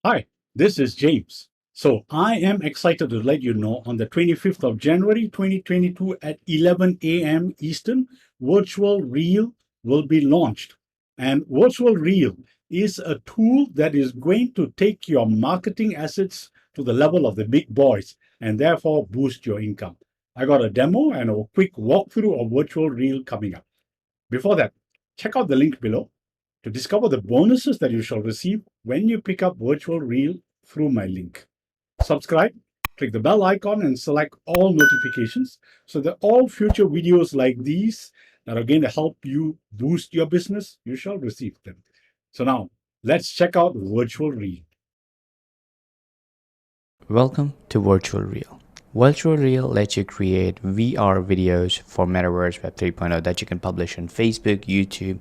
Hi, this is James. So I am excited to let you know on the 25th of January 2022 at 11 a.m. Eastern, Virtual Reel will be launched. And Virtual Reel is a tool that is going to take your marketing assets to the level of the big boys and therefore boost your income. I got a demo and a quick walkthrough of Virtual Reel coming up. Before that, check out the link below to discover the bonuses that you shall receive when you pick up Virtual Reel through my link. Subscribe, click the bell icon, and select all notifications so that all future videos like these that are going to help you boost your business, you shall receive them. So now, let's check out Virtual Reel. Welcome to VirtualReel. VirtualReel lets you create VR videos for Metaverse Web 3.0 that you can publish on Facebook, YouTube,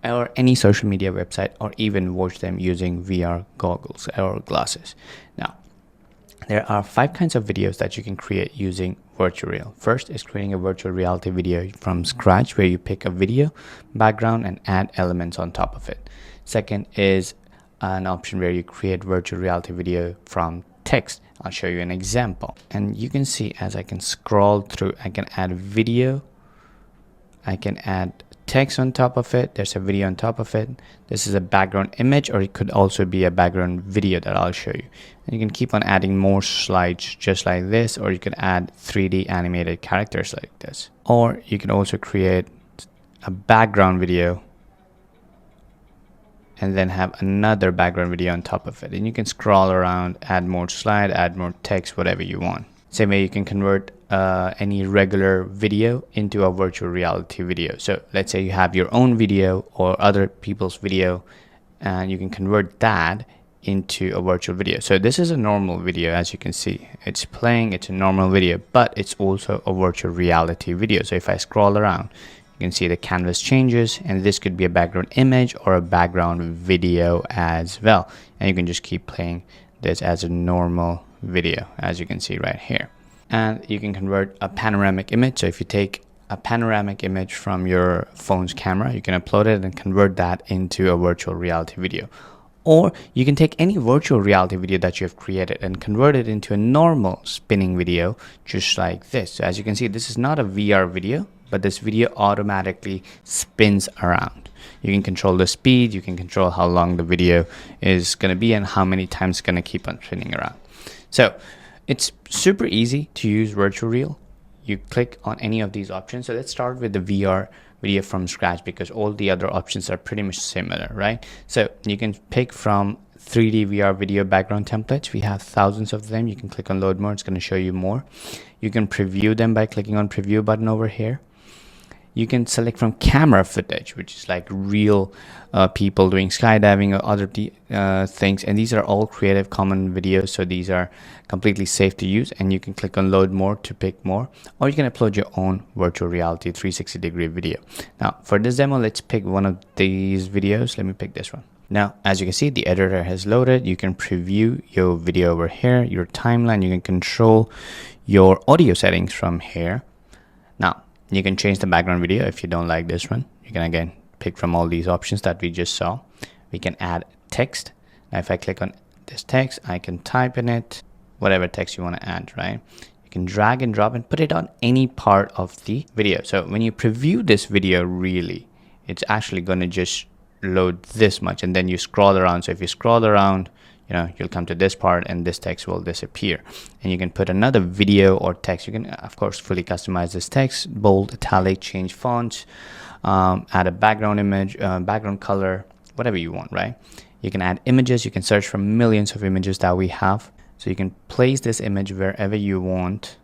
or any social media website, or even watch them using VR goggles or glasses. Now, there are 5 kinds of videos that you can create using VirtualReel. First is creating a virtual reality video from scratch, where you pick a video background and add elements on top of it. Second is an option where you create virtual reality video from text. I'll show you an example, and you can see as I can scroll through, I can add video, I can add text on top of it, there's a video on top of it. This is a background image, or it could also be a background video that I'll show you. And you can keep on adding more slides just like this, or you can add 3D animated characters like this, or you can also create a background video and then have another background video on top of it, and you can scroll around, add more slide, add more text, whatever you want. Same way you can convert any regular video into a virtual reality video. So let's say you have your own video or other people's video, and you can convert that into a virtual video. So this is a normal video, as you can see, it's playing, it's a normal video, but it's also a virtual reality video. So if I scroll around, you can see the canvas changes, and this could be a background image or a background video as well. And you can just keep playing this as a normal video, as you can see right here. And you can convert a panoramic image. So if you take a panoramic image from your phone's camera, you can upload it and convert that into a virtual reality video. Or you can take any virtual reality video that you have created and convert it into a normal spinning video, just like this. So as you can see, this is not a VR video, but this video automatically spins around. You can control the speed, you can control how long the video is going to be and how many times it's going to keep on spinning around. So it's super easy to use VirtualReel. You click on any of these options. So let's start with the VR video from scratch, because all the other options are pretty much similar, right? So you can pick from 3D VR video background templates. We have thousands of them. You can click on load more, it's going to show you more. You can preview them by clicking on preview button over here. You can select from camera footage, which is like real people doing skydiving or other things, and these are all Creative Commons videos, so these are completely safe to use. And you can click on load more to pick more, or you can upload your own virtual reality 360-degree video. Now for this demo, let's pick one of these videos. Let me pick this one. Now, as you can see, the editor has loaded. You can preview your video over here, your timeline. You can control your audio settings from here. Now, you can change the background video if you don't like this one. You can again pick from all these options that we just saw. We can add text. Now, if I click on this text, I can type in it, whatever text you want to add, right? You can drag and drop and put it on any part of the video. So when you preview this video, really, it's actually going to just load this much, and then you scroll around. So if you scroll around, you'll come to this part and this text will disappear, and you can put another video or text. You can of course fully customize this text, bold, italic, change fonts, add a background image, background color, whatever you want, right? You can add images. You can search from millions of images that we have, so you can place this image wherever you want.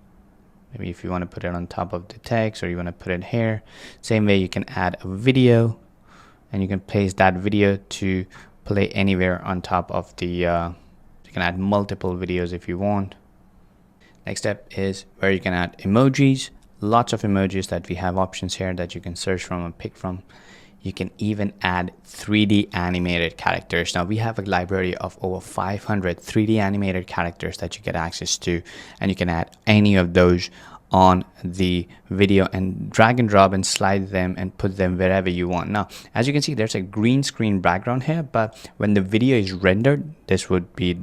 Maybe if you want to put it on top of the text, or you want to put it here. Same way, you can add a video, and you can place that video to play anywhere on top of the you can add multiple videos if you want. Next step is where you can add emojis. Lots of emojis that we have options here that you can search from and pick from. You can even add 3D animated characters. Now we have a library of over 500 3D animated characters that you get access to, and you can add any of those on the video and drag and drop and slide them and put them wherever you want. Now, as you can see, there's a green screen background here, but when the video is rendered, this would be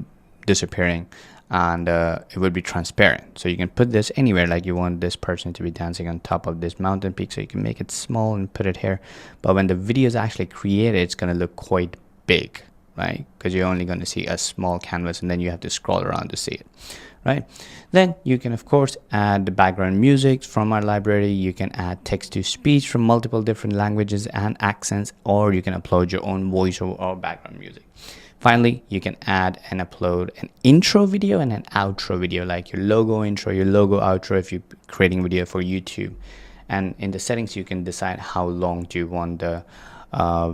disappearing and it would be transparent. So you can put this anywhere, like you want this person to be dancing on top of this mountain peak, so you can make it small and put it here. But when the video is actually created, it's going to look quite big, right? Because you're only going to see a small canvas and then you have to scroll around to see it, right? Then you can of course add the background music from our library. You can add text to speech from multiple different languages and accents, or you can upload your own voice or background music. Finally, you can add and upload an intro video and an outro video, like your logo intro, your logo outro if you're creating video for YouTube. And in the settings, you can decide how long do you want the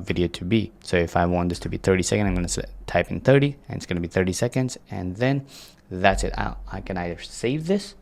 video to be. So if I want this to be 30 seconds, I'm going to type in 30 and it's going to be 30 seconds. And then that's it. I can either save this,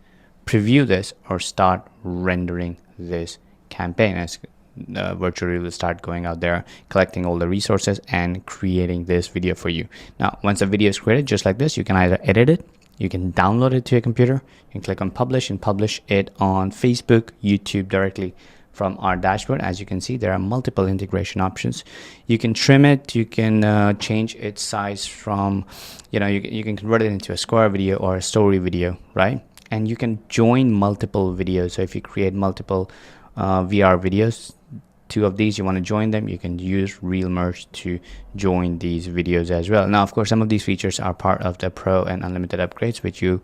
preview this, or start rendering this campaign. As VirtualReel will start going out there, collecting all the resources and creating this video for you. Now, once the video is created, just like this, you can either edit it, you can download it to your computer, you can click on publish and publish it on Facebook, YouTube directly from our dashboard. As you can see, there are multiple integration options. You can trim it, you can change its size from, you can convert it into a square video or a story video, right? And you can join multiple videos. So if you create multiple VR videos, 2 of these you want to join them, you can use Reel Merge to join these videos as well. Now, of course, some of these features are part of the Pro and Unlimited upgrades, which you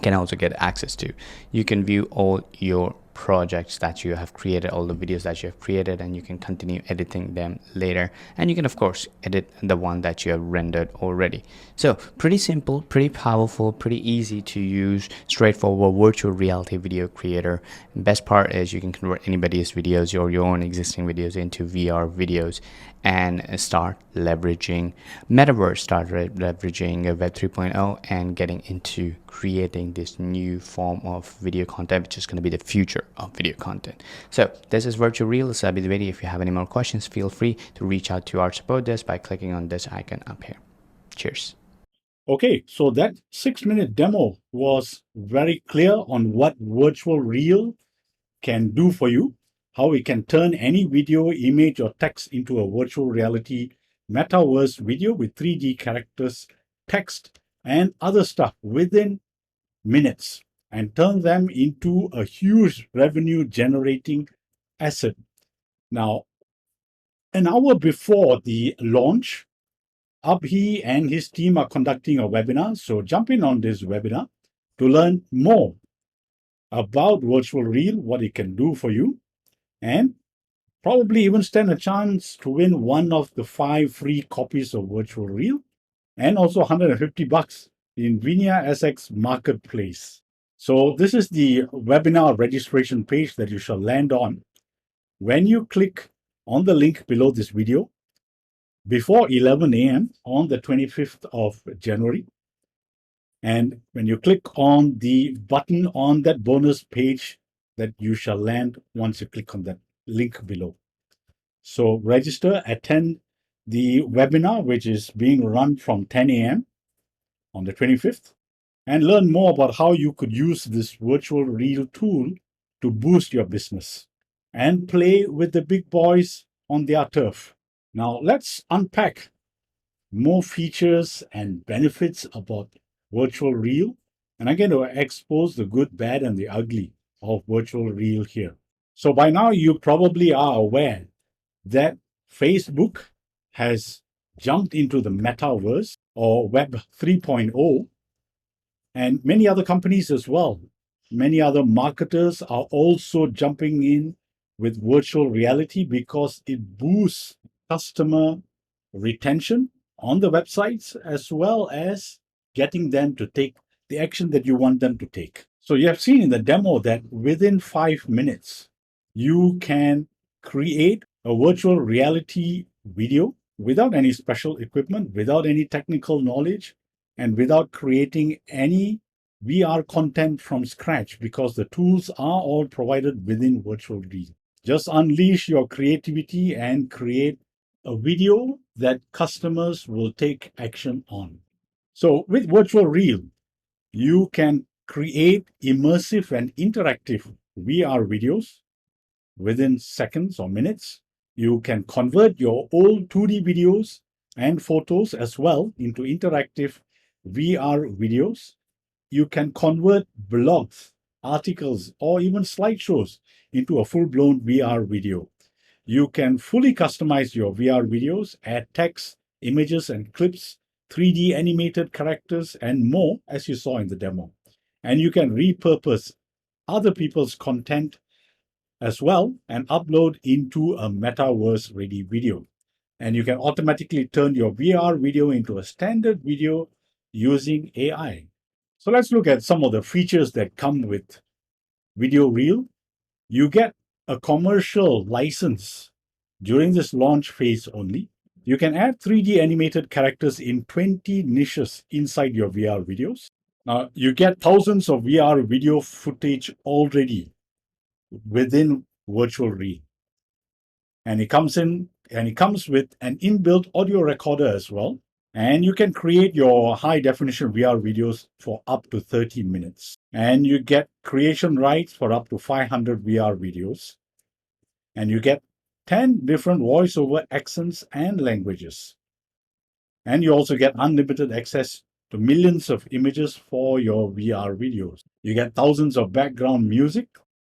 can also get access to. You can view all your projects that you have created, all the videos that you have created, and you can continue editing them later. And you can of course edit the one that you have rendered already. So pretty simple, pretty powerful, pretty easy to use, straightforward virtual reality video creator. And best part is you can convert anybody's videos or your own existing videos into VR videos and start leveraging Metaverse, start leveraging Web 3.0 and getting into creating this new form of video content, which is going to be the future of video content. So this is VirtualReel. This is Abhi Dwivedi. If you have any more questions, feel free to reach out to our support desk by clicking on this icon up here. Cheers. Okay, so that 6-minute demo was very clear on what VirtualReel can do for you, how it can turn any video, image, or text into a virtual reality metaverse video with 3D characters, text, and other stuff within minutes and turn them into a huge revenue generating asset. Now, an hour before the launch, Abhi and his team are conducting a webinar. So jump in on this webinar to learn more about VirtualReel, what it can do for you, and probably even stand a chance to win one of the 5 free copies of VirtualReel and also $150 in Vinia SX Marketplace. So this is the webinar registration page that you shall land on. When you click on the link below this video, before 11 a.m. on the 25th of January, and when you click on the button on that bonus page that you shall land once you click on that link below. So register, attend the webinar, which is being run from 10 a.m. on the 25th, and learn more about how you could use this VirtualReel tool to boost your business and play with the big boys on their turf. Now, let's unpack more features and benefits about VirtualReel. And I'm going to expose the good, bad, and the ugly of VirtualReel here. So by now, you probably are aware that Facebook has jumped into the Metaverse or Web 3.0, and many other companies as well. Many other marketers are also jumping in with virtual reality because it boosts customer retention on the websites as well as getting them to take the action that you want them to take. So you have seen in the demo that within 5 minutes, you can create a virtual reality video without any special equipment, without any technical knowledge, and without creating any VR content from scratch because the tools are all provided within VirtualReel. Just unleash your creativity and create a video that customers will take action on. So with VirtualReel, you can create immersive and interactive VR videos within seconds or minutes. You can convert your old 2D videos and photos as well into interactive VR videos. You can convert blogs, articles, or even slideshows into a full-blown VR video. You can fully customize your VR videos, add text, images, and clips, 3D animated characters, and more, as you saw in the demo. And you can repurpose other people's content as well and upload into a Metaverse ready video. And you can automatically turn your VR video into a standard video using AI. So let's look at some of the features that come with VirtualReel. You get a commercial license during this launch phase only. You can add 3D animated characters in 20 niches inside your VR videos. Now, you get thousands of VR video footage already within VirtualReel. And it comes with an inbuilt audio recorder as well. And you can create your high definition VR videos for up to 30 minutes. And you get creation rights for up to 500 VR videos. And you get 10 different voiceover accents and languages. And you also get unlimited access to millions of images for your VR videos. You get thousands of background music.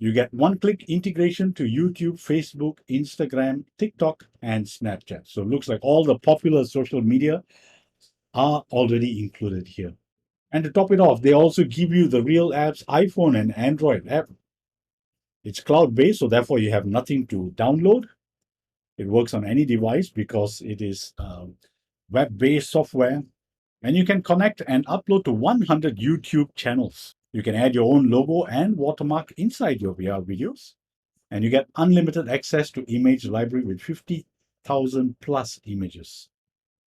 You get one-click integration to YouTube, Facebook, Instagram, TikTok, and Snapchat. So it looks like all the popular social media are already included here. And to top it off, they also give you the Real App's iPhone and Android app. It's cloud-based, so therefore you have nothing to download. It works on any device because it is web-based software. And you can connect and upload to 100 YouTube channels. You can add your own logo and watermark inside your VR videos. And you get unlimited access to image library with 50,000 plus images.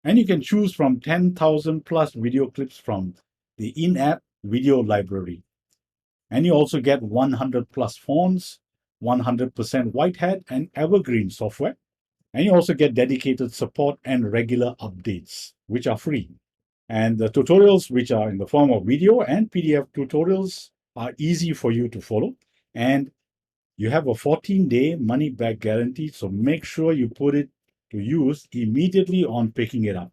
And you can choose from 10,000 plus video clips from the in-app video library. And you also get 100 plus fonts, 100% white hat and evergreen software. And you also get dedicated support and regular updates, which are free. And the tutorials, which are in the form of video and PDF tutorials, are easy for you to follow. And you have a 14-day money-back guarantee, so make sure you put it to use immediately on picking it up.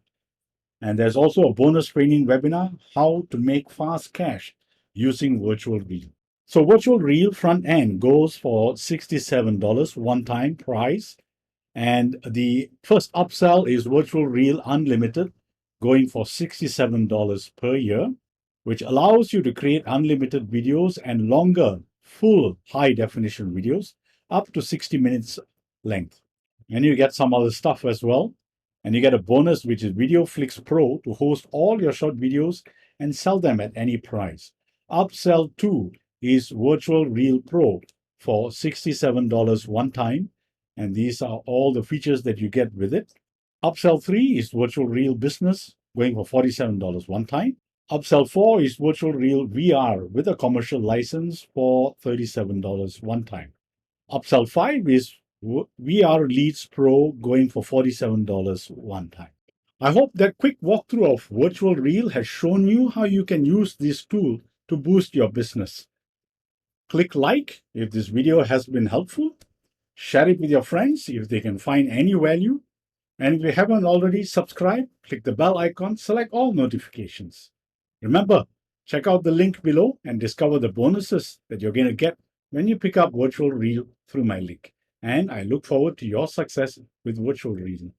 And there's also a bonus training webinar, how to make fast cash using VirtualReel. So VirtualReel front end goes for $67 one-time price. And the first upsell is VirtualReel Unlimited, going for $67 per year, which allows you to create unlimited videos and longer, full high-definition videos, up to 60 minutes length. And you get some other stuff as well. And you get a bonus, which is VideoFlix Pro, to host all your short videos and sell them at any price. Upsell 2 is VirtualReel Pro for $67 one time. And these are all the features that you get with it. Upsell 3 is VirtualReel Business, going for $47 one time. Upsell 4 is VirtualReel VR with a commercial license for $37 one time. Upsell 5 is VR Leads Pro, going for $47 one time. I hope that quick walkthrough of VirtualReel has shown you how you can use this tool to boost your business. Click like if this video has been helpful. Share it with your friends if they can find any value. And if you haven't already subscribed, click the bell icon, select all notifications. Remember, check out the link below and discover the bonuses that you're going to get when you pick up VirtualReel through my link. And I look forward to your success with VirtualReel.